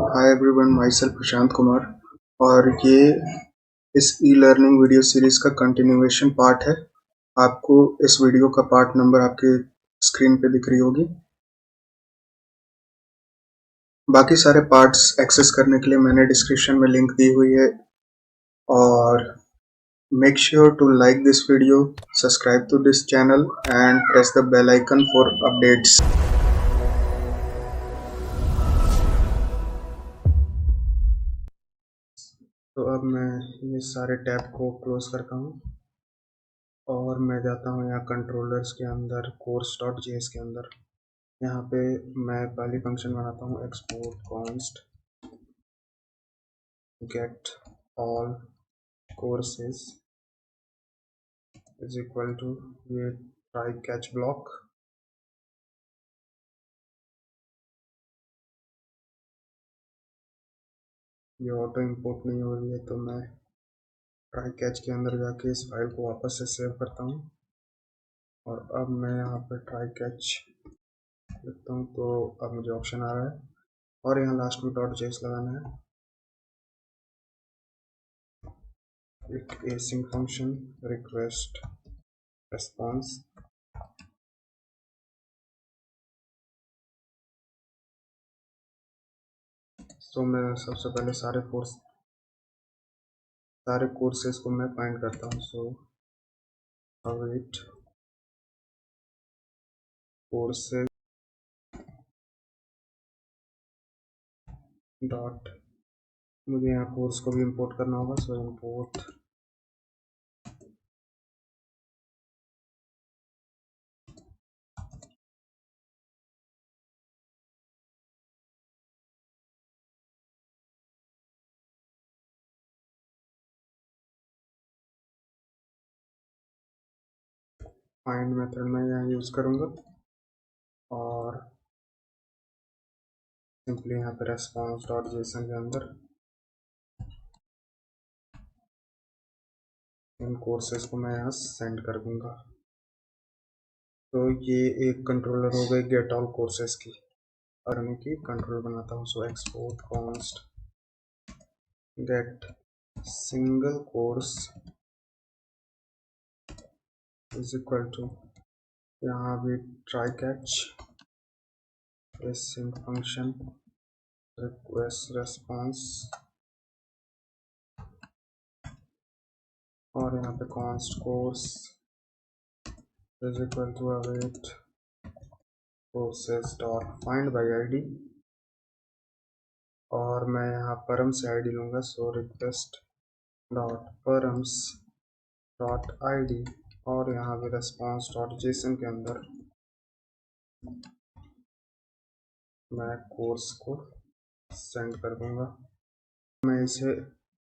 Hi everyone, my self Prashant Kumar. और ये इस ई लर्निंग वीडियो सीरीज का कंटिन्यूएशन पार्ट है। आपको इस वीडियो का पार्ट नंबर आपके स्क्रीन पे दिख रही होगी। बाकी सारे पार्ट्स एक्सेस करने के लिए मैंने डिस्क्रिप्शन में लिंक दी हुई है। और make sure to like this video, subscribe to this channel and press the bell icon for updates. तो अब मैं ये सारे टैब को क्लोज करता हूँ और मैं जाता हूँ यहाँ कंट्रोलर्स के अंदर, course.js के अंदर। यहाँ पे मैं पहली फंक्शन बनाता हूँ export const get all courses is equal to ये ट्राई कैच ब्लॉक। ये ऑटो इंपोर्ट नहीं हो रही है तो मैं ट्राई कैच के अंदर जाके इस फाइल को वापस से सेव करता हूँ। और अब मैं यहाँ पे ट्राई कैच लिखता हूँ तो अब मुझे ऑप्शन आ रहा है और यहाँ लास्ट में .js लगाना है। एक एसिंक फंक्शन रिक्वेस्ट रेस्पॉन्स। तो मैं सबसे पहले सारे कोर्सेज को मैं फाइंड करता हूँ। सो अवेट कोर्सेज डॉट, मुझे यहाँ कोर्स को भी इंपोर्ट करना होगा। सो इंपोर्ट फाइंड मेथड मैं यहाँ यूज़ करूँगा और सिंपली यहाँ पे रेस्पॉन्स डॉट जेसन के अंदर इन कोर्सेज को मैं यहाँ सेंड कर दूँगा। तो ये एक कंट्रोलर हो गई गेट ऑल कोर्सेज की। और मैं की कंट्रोल बनाता हूँ। So export const get single course is equal to, यहाँ भी try catch async function request response और यहाँ पे const course is equal to await courses dot find by ID. और मैं यहाँ परम से आईडी लूँगा। So request dot params dot ID और यहाँ पे रेस्पॉन्स डॉट जेसन के अंदर मैं कोर्स को सेंड कर दूँगा। मैं इसे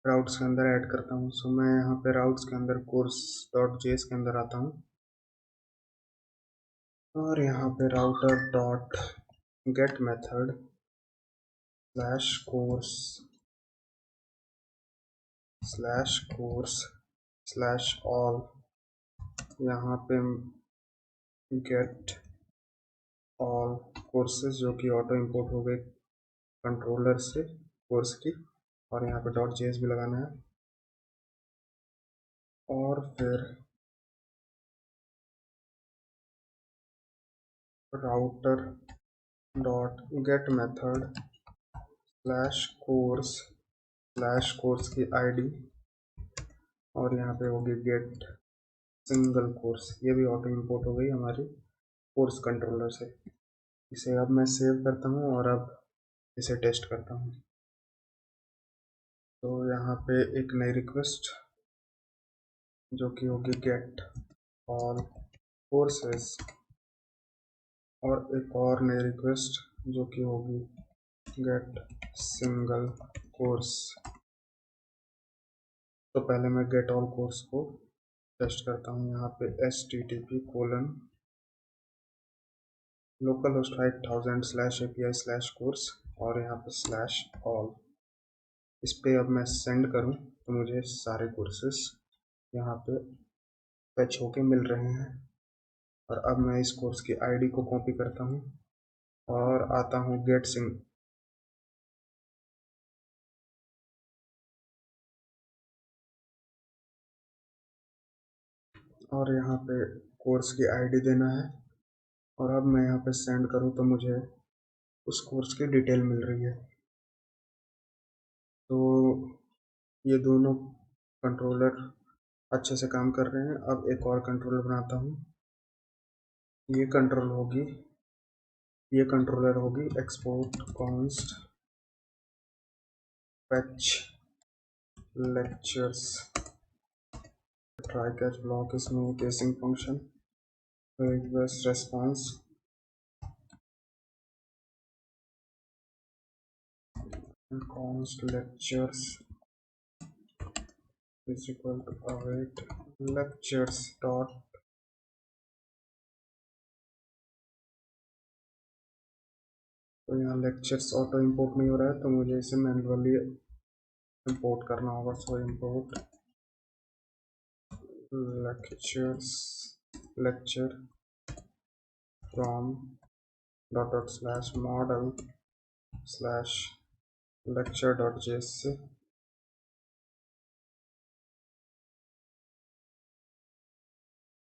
राउट्स के अंदर ऐड करता हूँ। सो मैं यहाँ पे राउट्स के अंदर कोर्स डॉट जेस के अंदर आता हूँ और यहाँ पे router dot get method course slash all, यहाँ पे गेट ऑल कोर्सेज जो कि ऑटो इंपोर्ट हो गए कंट्रोलर से कोर्स की। और यहाँ पे डॉट जेएस भी लगाना है और फिर router dot get method slash course की आईडी और यहाँ पे होगी गेट सिंगल कोर्स। ये भी ऑटो इंपोर्ट हो गई हमारी कोर्स कंट्रोलर से। इसे अब मैं सेव करता हूँ और अब इसे टेस्ट करता हूँ। तो यहाँ पे एक नई रिक्वेस्ट जो कि होगी गेट ऑल कोर्सेज और एक और नई रिक्वेस्ट जो कि होगी गेट सिंगल कोर्स। तो पहले मैं गेट ऑल कोर्स को टेस्ट करता हूँ। यहाँ पे http:// localhost 5000/API/course और यहाँ पे /all। इस पे अब मैं सेंड करूँ तो मुझे सारे कोर्सेस यहाँ पे फैच होके मिल रहे हैं। और अब मैं इस कोर्स की आईडी को कॉपी करता हूँ और आता हूँ और यहाँ पे कोर्स की आईडी देना है। और अब मैं यहाँ पे सेंड करूँ तो मुझे उस कोर्स की डिटेल मिल रही है। तो ये दोनों कंट्रोलर अच्छे से काम कर रहे हैं। अब एक और कंट्रोलर बनाता हूँ। ये कंट्रोलर होगी export const fetch lectures try catch block, इसमें casing function request response const lectures is equal to await lectures dot, तो यहाँ लेक्चर्स ऑटो इंपोर्ट नहीं हो रहा है तो मुझे इसे मैन्युअली इंपोर्ट करना होगा। सो import lecture from dot slash model slash lecture dot js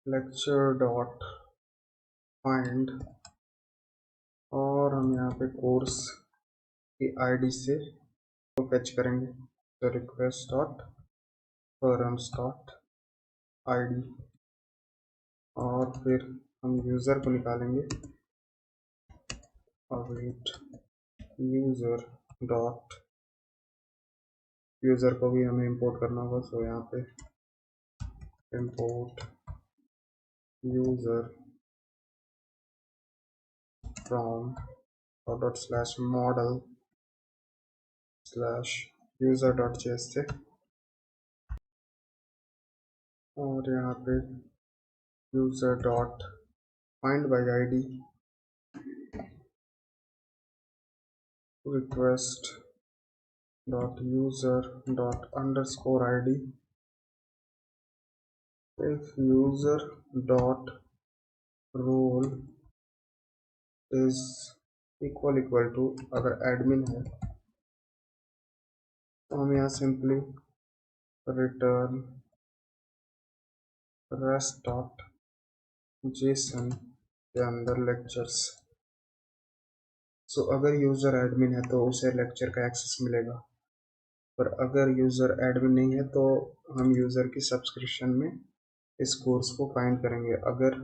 lecture dot find, और हम यहाँ पे कोर्स की आईडी से वो फैच करेंगे। तो request dot forums dot ID, और फिर हम यूज़र को निकालेंगे। await यूज़र डॉट, यूज़र को भी हमें इंपोर्ट करना होगा। सो यहाँ पे import user from dot slash model slash user dot JS से, और यहाँ पे user dot find by ID request dot user dot underscore id if user dot role is equal to, अगर एडमिन है तो हम यहाँ simply return rest dot JSON के अंदर लेक्चर्स। सो अगर यूज़र एडमिन है तो उसे लेक्चर का एक्सेस मिलेगा, पर अगर यूज़र एडमिन नहीं है तो हम यूज़र की सब्सक्रिप्शन में इस कोर्स को फाइंड करेंगे। अगर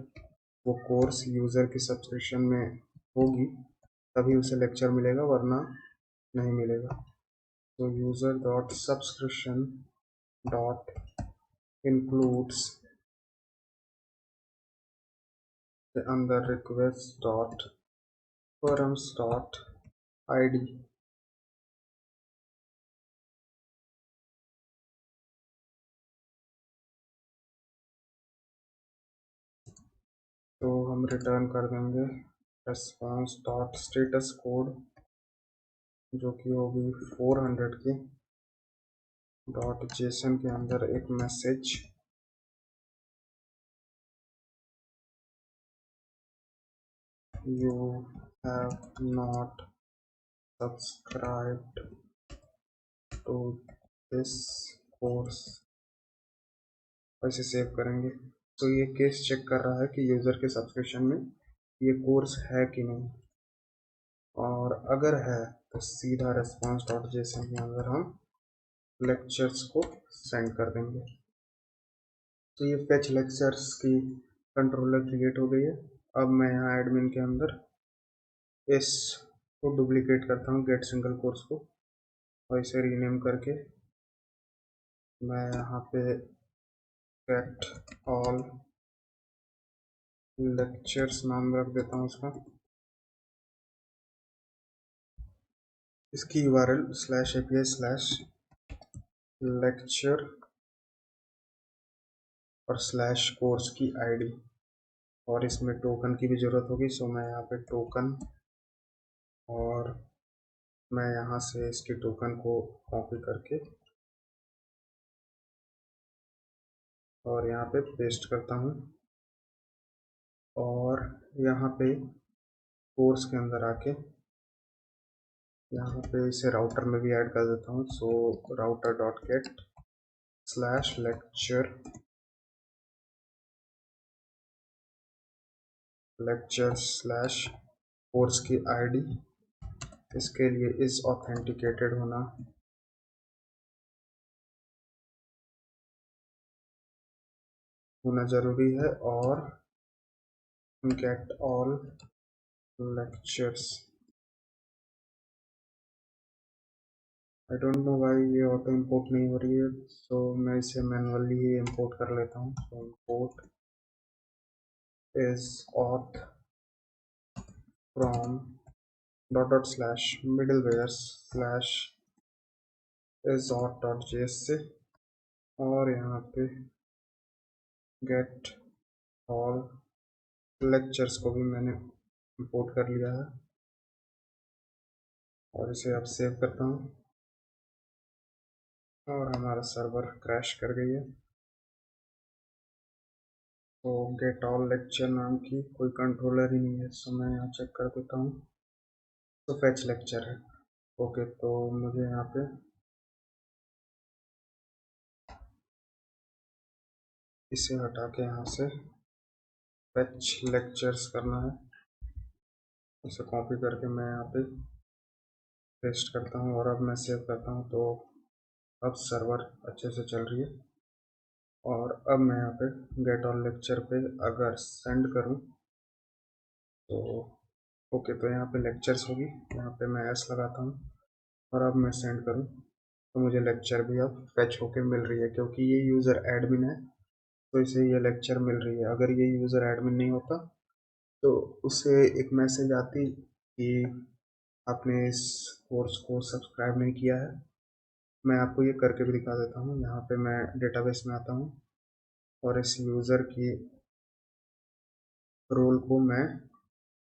वो कोर्स यूज़र की सब्सक्रिप्शन में होगी तभी उसे लेक्चर मिलेगा, वरना नहीं मिलेगा। तो user dot subscription dot includes के अंदर request dot forums dot ID, तो हम रिटर्न कर देंगे रेस्पॉन्स डॉट स्टेटस कोड, जो कि होगी 400 की डॉट जेसन के अंदर एक message you have not subscribed to this course, ऐसे सेव करेंगे। तो ये केस चेक कर रहा है कि यूज़र के सब्सक्रिप्शन में ये कोर्स है कि नहीं, और अगर है तो सीधा रेस्पॉन्स डॉट जेसन के अंदर हम लेक्चर्स को सेंड कर देंगे। तो ये फैच लेक्चर्स की कंट्रोलर क्रिएट हो गई है। अब मैं यहाँ एडमिन के अंदर इस को डुप्लीकेट करता हूँ गेट सिंगल कोर्स को, और इसे रीनेम करके मैं यहाँ पे गेट ऑल लेक्चर्स नाम रख देता हूँ उसका। इसकी URL slash API slash lecture और स्लैश कोर्स की आईडी, और इसमें टोकन की भी ज़रूरत होगी। सो मैं यहाँ पे टोकन, और मैं यहाँ से इसकी टोकन को कॉपी करके और यहाँ पे पेस्ट करता हूँ, और यहाँ पे कोर्स के अंदर आके यहाँ पे इसे राउटर में भी ऐड कर देता हूँ। So router dot gate slash lecture lecture slash course की आईडी, इसके लिए इस ऑथेंटिकेटेड होना जरूरी है, और get all lectures. I don't know why ये ऑटो इंपोर्ट नहीं हो रही है, तो मैं इसे मैनुअली ही इंपोर्ट कर लेता हूँ। तो import is auth from dot slash middleware slash is auth dot JS से, और यहाँ पे गेट ऑल लेक्चर्स को भी मैंने इंपोर्ट कर लिया है, और इसे अब सेव करता हूँ। और हमारा सर्वर क्रैश कर गई है। तो गेट ऑल लेक्चर नाम की कोई कंट्रोलर ही नहीं है, सो मैं यहाँ चेक कर देता हूँ। तो फैच लेक्चर है। ओके, तो मुझे यहाँ पे इसे हटा के यहाँ से फैच लेक्चर्स करना है। इसे कॉपी करके मैं यहाँ पे पेस्ट करता हूँ, और अब मैं सेव करता हूँ। तो अब सर्वर अच्छे से चल रही है। और अब मैं यहाँ पे गेट ऑल लेक्चर पे अगर सेंड करूँ तो ओके, तो यहाँ पे लेक्चर्स होगी, यहाँ पे मैं एस लगाता हूँ, और अब मैं सेंड करूँ तो मुझे लेक्चर भी अब फैच होके मिल रही है, क्योंकि ये यूज़र एडमिन है तो इसे ये लेक्चर मिल रही है। अगर ये यूज़र एडमिन नहीं होता तो उसे एक मैसेज आती कि आपने इस कोर्स को सब्सक्राइब नहीं किया है। मैं आपको ये करके भी दिखा देता हूँ। यहाँ पे मैं डेटाबेस में आता हूँ, और इस यूज़र की रोल को मैं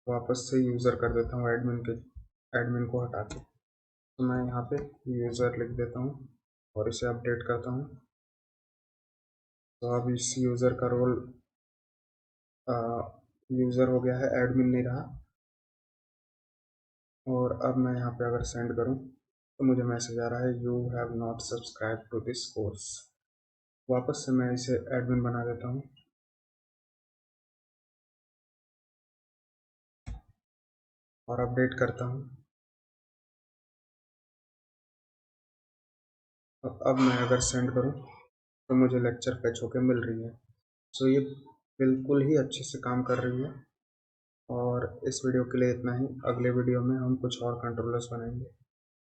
वापस से यूज़र कर देता हूँ, एडमिन को हटा के। तो मैं यहाँ पे यूज़र लिख देता हूँ और इसे अपडेट करता हूँ। तो अब इस यूज़र का रोल यूज़र हो गया है, एडमिन नहीं रहा। और अब मैं यहाँ पे अगर सेंड करूँ तो मुझे मैसेज आ रहा है you have not subscribe to this course. वापस से मैं इसे एडमिन बना देता हूँ और अपडेट करता हूँ। अब मैं अगर सेंड करूँ तो मुझे लेक्चर फैच होके मिल रही है। सो ये बिल्कुल ही अच्छे से काम कर रही है। और इस वीडियो के लिए इतना ही। अगले वीडियो में हम कुछ और कंट्रोलर्स बनाएंगे।